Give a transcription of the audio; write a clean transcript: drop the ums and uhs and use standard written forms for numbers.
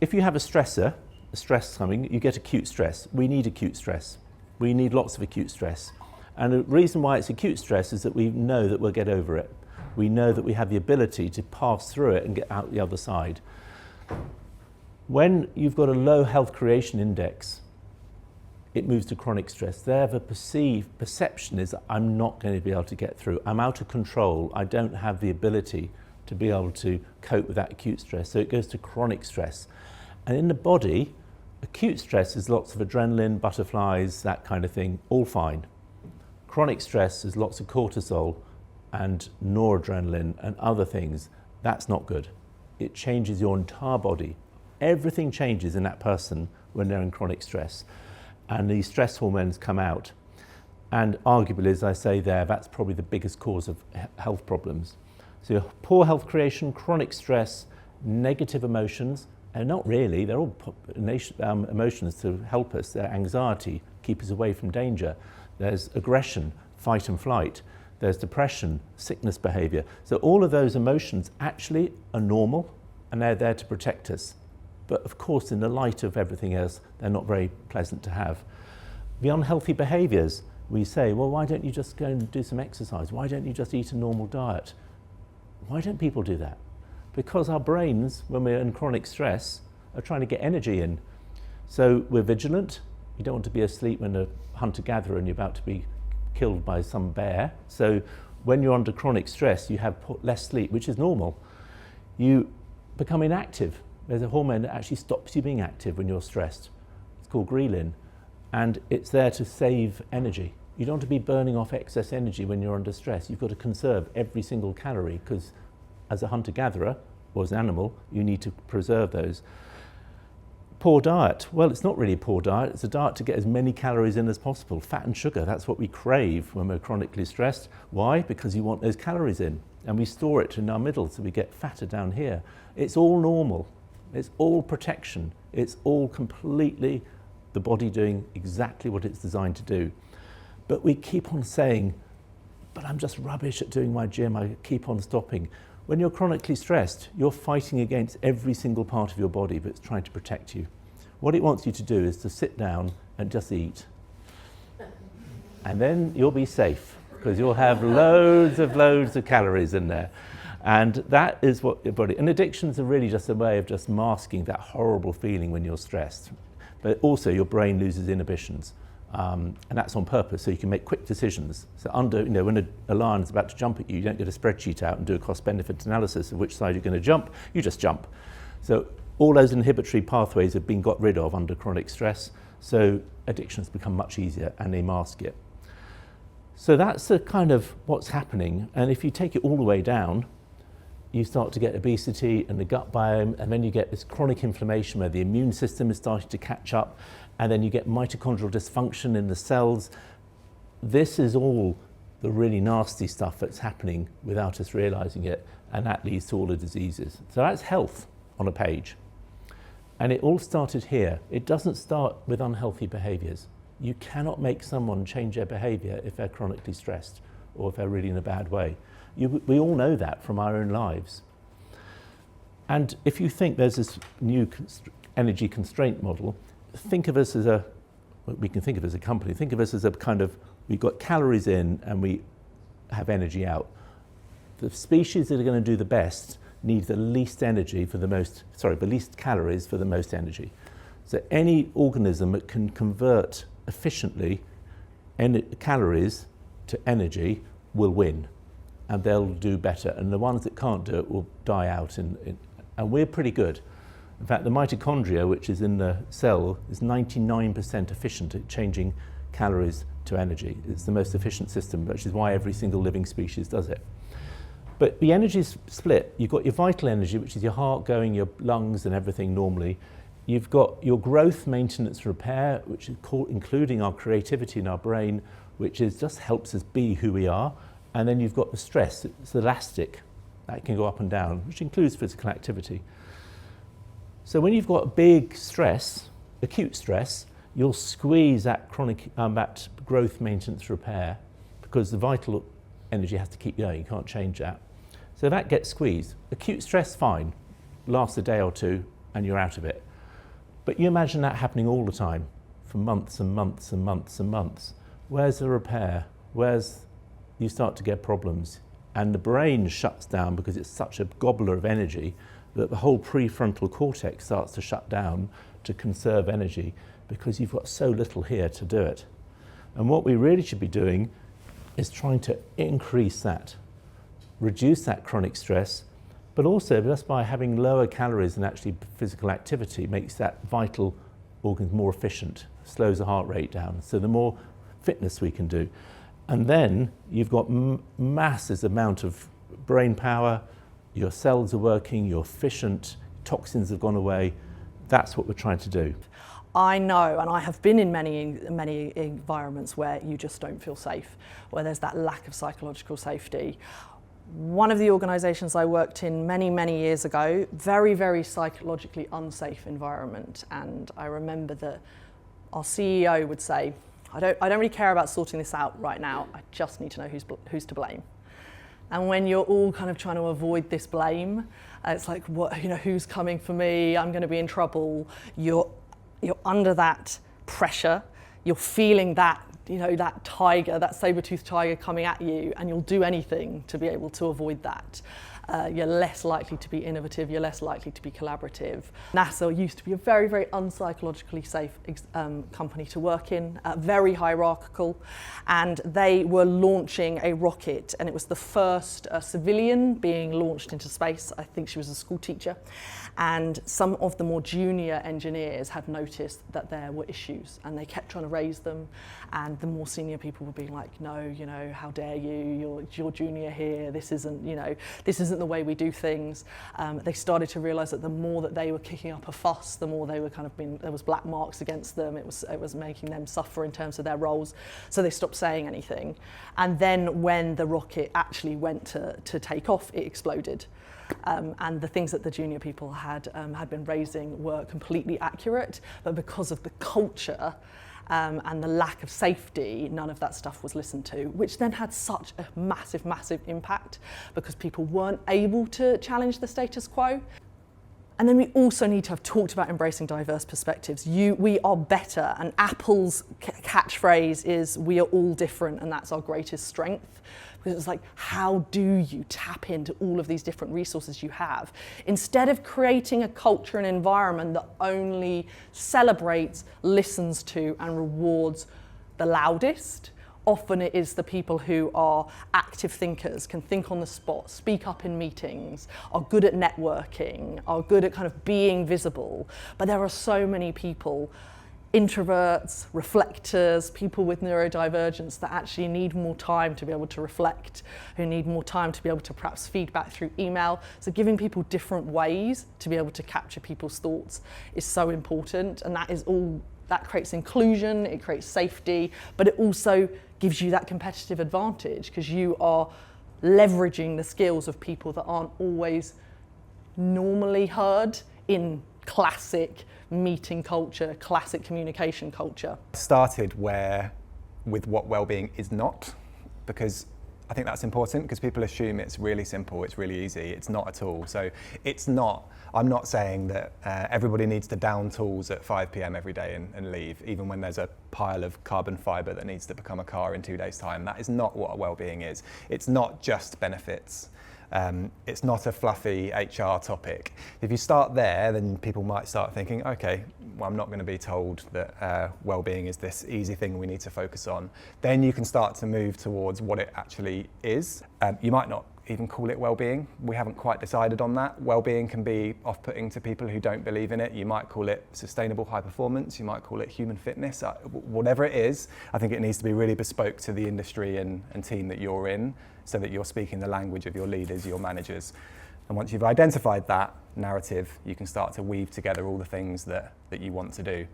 if you have a stressor, a stress coming, you get acute stress. We need acute stress. We need lots of acute stress. And the reason why it's acute stress is that we know that we'll get over it. We know that we have the ability to pass through it and get out the other side. When you've got a low health creation index, it moves to chronic stress. There, the perception is that I'm not going to be able to get through. I'm out of control. I don't have the ability to be able to cope with that acute stress. So it goes to chronic stress. And in the body, acute stress is lots of adrenaline, butterflies, that kind of thing, all fine. Chronic stress is lots of cortisol and noradrenaline and other things. That's not good. It changes your entire body. Everything changes in that person when they're in chronic stress. And these stress hormones come out. And arguably, as I say there, that's probably the biggest cause of health problems. So poor health creation, chronic stress, negative emotions, and not really, they're all emotions to help us. They're anxiety, keep us away from danger. There's aggression, fight and flight. There's depression, sickness behavior. So all of those emotions actually are normal and they're there to protect us. But of course, in the light of everything else, they're not very pleasant to have. The unhealthy behaviors, we say, well, why don't you just go and do some exercise? Why don't you just eat a normal diet? Why don't people do that? Because our brains, when we're in chronic stress, are trying to get energy in. So we're vigilant. You don't want to be asleep when a hunter-gatherer and you're about to be killed by some bear. So when you're under chronic stress, you have less sleep, which is normal. You become inactive. There's a hormone that actually stops you being active when you're stressed. It's called ghrelin, and it's there to save energy. You don't want to be burning off excess energy when you're under stress. You've got to conserve every single calorie because as a hunter-gatherer or as an animal, you need to preserve those. Poor diet. Well, it's not really a poor diet. It's a diet to get as many calories in as possible. Fat and sugar, that's what we crave when we're chronically stressed. Why? Because you want those calories in, and we store it in our middle, so we get fatter down here. It's all normal. It's all protection. It's all completely the body doing exactly what it's designed to do. But we keep on saying, but I'm just rubbish at doing my gym. I keep on stopping. When you're chronically stressed, you're fighting against every single part of your body that's trying to protect you. What it wants you to do is to sit down and just eat. And then you'll be safe because you'll have loads of calories in there. And that is what your body, and addictions are really just a way of just masking that horrible feeling when you're stressed. But also your brain loses inhibitions. And that's on purpose, so you can make quick decisions. So when a lion is about to jump at you, you don't get a spreadsheet out and do a cost-benefit analysis of which side you're going to jump, you just jump. So all those inhibitory pathways have been got rid of under chronic stress, so addictions become much easier and they mask it. So that's the kind of what's happening, and if you take it all the way down, you start to get obesity and the gut biome, and then you get this chronic inflammation where the immune system is starting to catch up, and then you get mitochondrial dysfunction in the cells. This is all the really nasty stuff that's happening without us realizing it, and that leads to all the diseases. So that's health on a page. And it all started here. It doesn't start with unhealthy behaviors. You cannot make someone change their behavior if they're chronically stressed or if they're really in a bad way. We all know that from our own lives. And if you think there's this new energy constraint model, think of us as we can think of as a company, think of us as a kind of, we've got calories in and we have energy out. The species that are going to do the best need the least energy for the least calories for the most energy. So any organism that can convert efficiently calories to energy will win, and they'll do better. And the ones that can't do it will die out. And we're pretty good. In fact, the mitochondria, which is in the cell, is 99% efficient at changing calories to energy. It's the most efficient system, which is why every single living species does it. But the energy is split. You've got your vital energy, which is your heart going, your lungs and everything normally. You've got your growth, maintenance, repair, which is including our creativity in our brain, which is just helps us be who we are. And then you've got the stress. It's elastic. That can go up and down, which includes physical activity. So when you've got big stress, acute stress, you'll squeeze that chronic that growth, maintenance, repair, because the vital energy has to keep going. You can't change that. So that gets squeezed. Acute stress, fine, lasts a day or two, and you're out of it. But you imagine that happening all the time for months and months and months and months. Where's the repair? You start to get problems, and the brain shuts down because it's such a gobbler of energy that the whole prefrontal cortex starts to shut down to conserve energy because you've got so little here to do it. And what we really should be doing is trying to increase that, reduce that chronic stress, but also just by having lower calories and actually physical activity makes that vital organs more efficient, slows the heart rate down. So the more fitness we can do. And then you've got massive amount of brain power, your cells are working, you're efficient, toxins have gone away. That's what we're trying to do. I know, and I have been in many environments where you just don't feel safe, where there's that lack of psychological safety. One of the organisations I worked in many years ago, very psychologically unsafe environment, and I remember that our CEO would say, I don't really care about sorting this out right now, I just need to know who's to blame. And when you're all kind of trying to avoid this blame, it's like, who's coming for me? I'm going to be in trouble. You're under that pressure. You're feeling that, that tiger, that saber-toothed tiger coming at you, and you'll do anything to be able to avoid that. You're less likely to be innovative, you're less likely to be collaborative. NASA used to be a very unpsychologically safe company to work in, very hierarchical, and they were launching a rocket, and it was the first civilian being launched into space. I think she was a school teacher, and some of the more junior engineers had noticed that there were issues, and they kept trying to raise them, and the more senior people were being like, no, how dare you, you're junior here, this isn't the way we do things. They started to realise that the more that they were kicking up a fuss, the more they were there was black marks against them. It was making them suffer in terms of their roles. So they stopped saying anything. And then when the rocket actually went to take off, it exploded. And the things that the junior people had been raising were completely accurate, but because of the culture and the lack of safety, none of that stuff was listened to, which then had such a massive impact because people weren't able to challenge the status quo. And then we also need to have talked about embracing diverse perspectives. We are better, and Apple's catchphrase is, we are all different, and that's our greatest strength. Because it's like, how do you tap into all of these different resources you have? Instead of creating a culture and environment that only celebrates, listens to, and rewards the loudest, often it is the people who are active thinkers, can think on the spot, speak up in meetings, are good at networking, are good at kind of being visible. But there are so many people, introverts, reflectors, people with neurodivergence that actually need more time to be able to reflect, who need more time to be able to perhaps feedback through email. So giving people different ways to be able to capture people's thoughts is so important, and that creates inclusion, it creates safety, but it also gives you that competitive advantage because you are leveraging the skills of people that aren't always normally heard in classic meeting culture, classic communication culture. Started with what well-being is not, because I think that's important because people assume it's really simple, it's really easy. It's not at all. So it's not, I'm not saying that everybody needs to down tools at 5 p.m. every day and leave, even when there's a pile of carbon fibre that needs to become a car in 2 days' time. That is not what well-being is. It's not just benefits. It's not a fluffy HR topic. If you start there, then people might start thinking, okay, well, I'm not going to be told that well-being is this easy thing we need to focus on. Then you can start to move towards what it actually is. You might not even call it well-being. We haven't quite decided on that. Well-being can be off-putting to people who don't believe in it. You might call it sustainable high performance. You might call it human fitness. Whatever it is, I think it needs to be really bespoke to the industry and team that you're in, so that you're speaking the language of your leaders, your managers. And once you've identified that narrative, you can start to weave together all the things that you want to do.